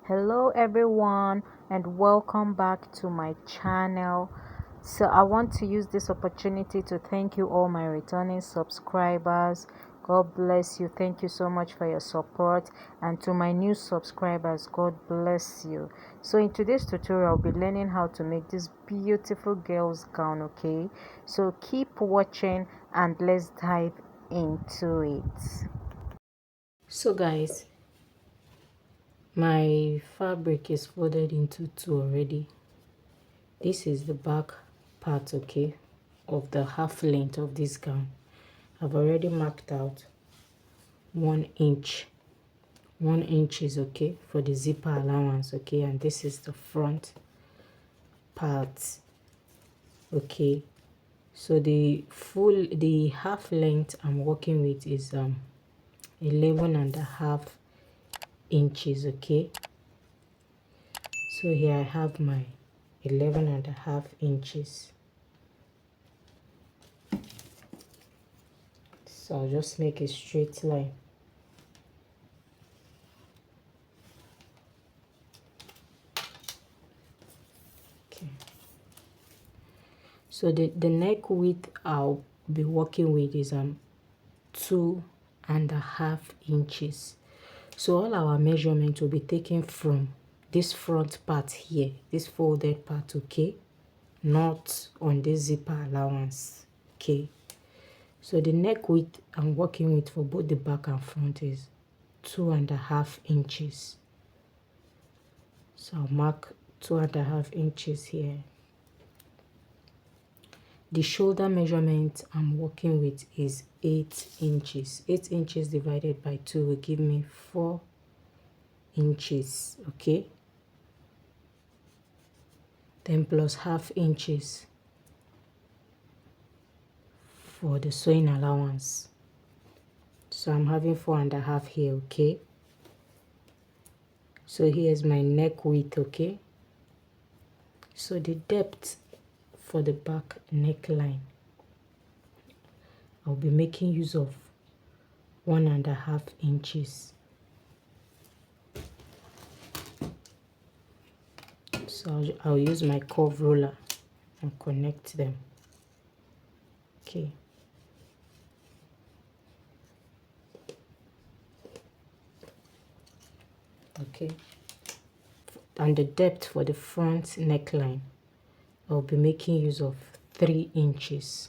Hello everyone and welcome back to my channel. So I want to use this opportunity to thank you all my returning subscribers. God bless you. Thank you so much for your support, and to my new subscribers, God bless you. So in today's tutorial I'll be learning how to make this beautiful girl's gown. Okay, so keep watching and let's dive into it. So guys, my fabric is folded into two already. This is the back part, okay, of the half length of this gown. I've already marked out 1 inch. 1 inch is okay for the zipper allowance, okay, and this is the front part, okay. So the half length I'm working with is 11.5 inches, okay. So here I have my 11.5 inches. So I'll just make a straight line. Okay. So the neck width I'll be working with is 2.5 inches. So all our measurement will be taken from this front part here, this folded part, okay, not on this zipper allowance, okay. So the neck width I'm working with for both the back and front is 2.5 inches. So I'll mark 2.5 inches here. The shoulder measurement I'm working with is 8 inches. 8 inches divided by 2 will give me 4 inches, okay. Then plus half inches for the sewing allowance. So I'm having 4.5 here, okay. So here's my neck width, okay. So the depth for the back neckline, I'll be making use of 1.5 inches. So I'll use my curve ruler and connect them, okay. Okay, and the depth for the front neckline, I'll be making use of 3 inches.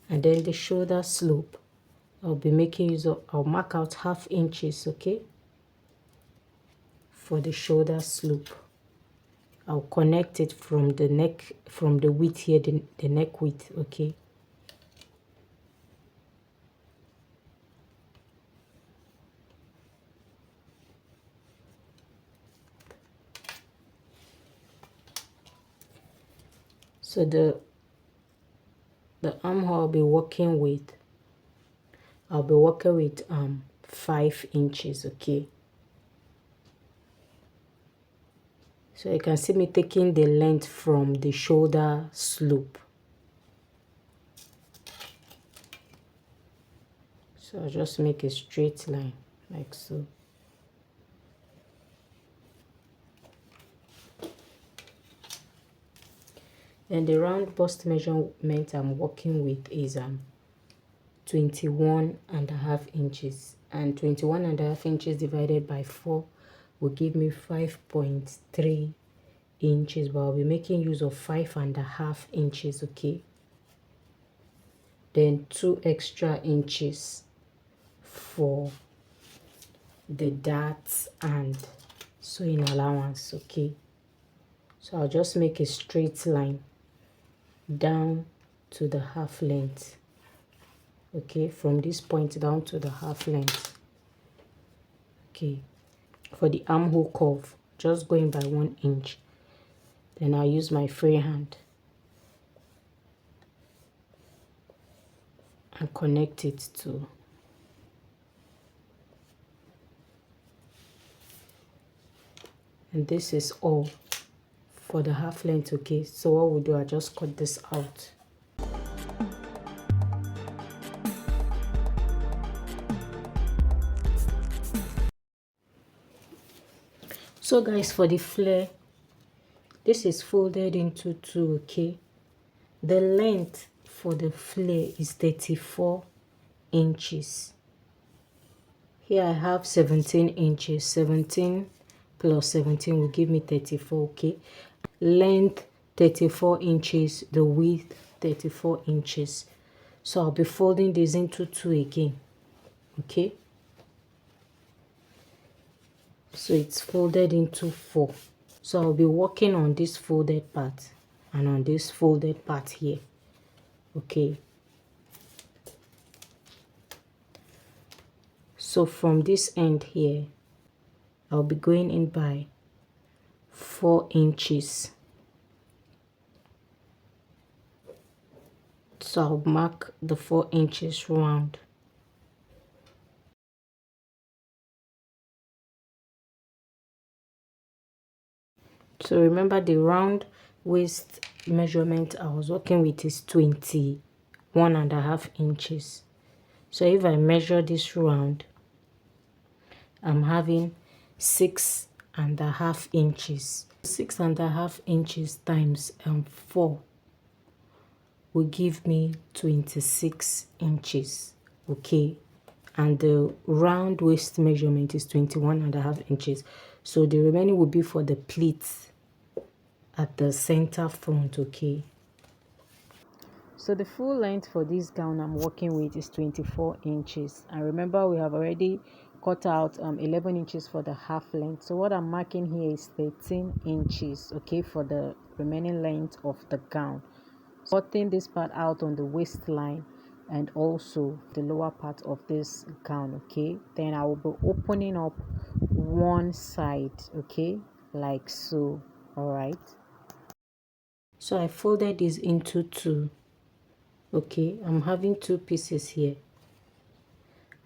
And then the shoulder slope, I'll be making use of, I'll mark out half inches, okay, for the shoulder slope. I'll connect it from the neck, from the width here, the neck width, okay. So the armhole I'll be working with 5 inches, okay. So you can see me taking the length from the shoulder slope. So I'll just make a straight line like so. And the round bust measurement I'm working with is 21.5 inches, and 21.5 inches divided by 4 will give me 5.3 inches, but I'll be making use of 5.5 inches, okay. Then 2 extra inches for the darts and sewing allowance, okay. So I'll just make a straight line down to the half length, okay, from this point down to the half length, okay. For the armhole curve, just going by 1 inch. Then I'll use my free hand and connect it to and this is all for the half length. Okay, so what we'll do, I just cut this out. So guys, for the flare, this is folded into two. Okay, the length for the flare is 34 inches. Here I have 17 inches. 17 plus 17 will give me 34. Okay, length 34 inches, the width 34 inches. So I'll be folding this into two again. Okay, so it's folded into four. So I'll be working on this folded part and on this folded part here. Okay, so from this end here, I'll be going in by 4 inches. So I'll mark the 4 inches round. So remember, the round waist measurement I was working with is 21.5 inches. So if I measure this round, I'm having 6.5 inches. 6.5 inches times 4 will give me 26 inches. Okay, and the round waist measurement is 21.5 inches. So the remaining will be for the pleats at the center front. Okay, so the full length for this gown I'm working with is 24 inches, and remember we have already cut out 11 inches for the half length. So what I'm marking here is 13 inches. Okay, for the remaining length of the gown. Cutting this part out on the waistline and also the lower part of this gown. Okay, then I will be opening up one side. Okay, like so. All right, so I folded this into two. Okay, I'm having two pieces here,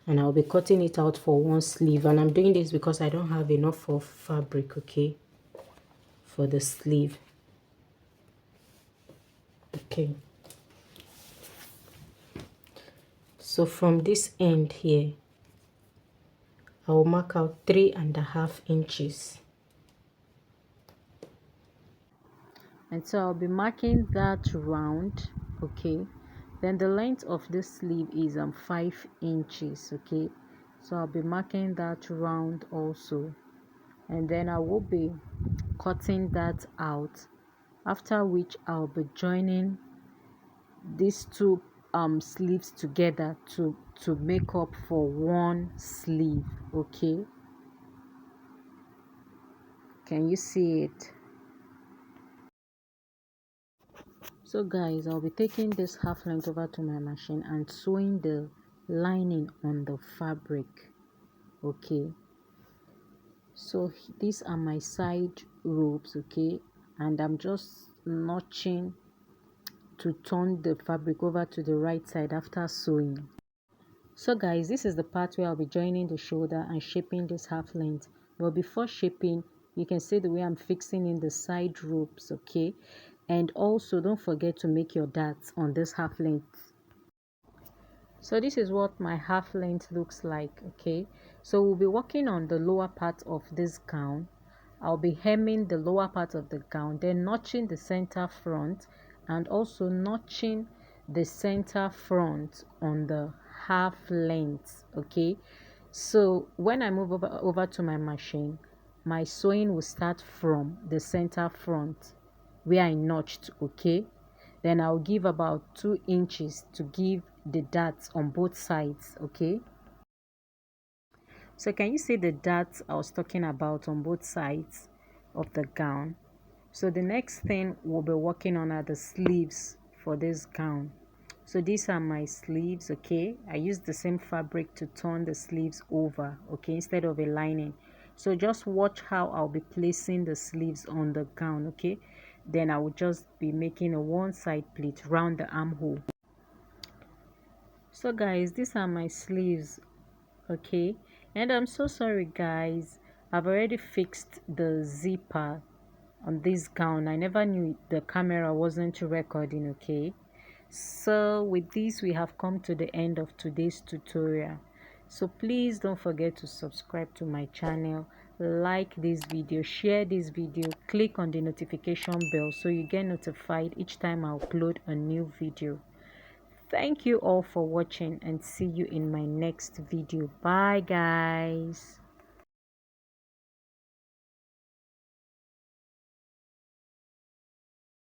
and I'll be cutting it out for one sleeve, and I'm doing this because I don't have enough of fabric. Okay, for the sleeve. Okay, so from this end here, I will mark out 3.5 inches. And so I'll be marking that round. Okay, then the length of this sleeve is 5 inches. Okay, so I'll be marking that round also, and then I will be cutting that out, after which I'll be joining these two sleeves together to make up for one sleeve. Okay, can you see it? So guys, I'll be taking this half length over to my machine and sewing the lining on the fabric. Okay, so these are my side ropes. Okay, and I'm just notching to turn the fabric over to the right side after sewing. So guys, this is the part where I'll be joining the shoulder and shaping this half length. But before shaping, you can see the way I'm fixing in the side ropes. Okay, and also don't forget to make your darts on this half length. So this is what my half length looks like. Okay, so we'll be working on the lower part of this gown. I'll be hemming the lower part of the gown, then notching the center front, and also notching the center front on the half length. Okay, so when I move over to my machine, my sewing will start from the center front where I notched. Okay, then I'll give about 2 inches to give the darts on both sides. Okay, so can you see the darts I was talking about on both sides of the gown? So the next thing we'll be working on are the sleeves for this gown. So these are my sleeves. Okay, I used the same fabric to turn the sleeves over, okay, instead of a lining. So just watch how I'll be placing the sleeves on the gown. Okay, then I will just be making a one side pleat round the armhole. So guys, these are my sleeves. Okay, and I'm so sorry guys, I've already fixed the zipper on this gown. I never knew the camera wasn't recording. Okay, so with this we have come to the end of today's tutorial. So please don't forget to subscribe to my channel, like this video, share this video, click on the notification bell so you get notified each time I upload a new video. Thank you all for watching and see you in my next video. Bye guys.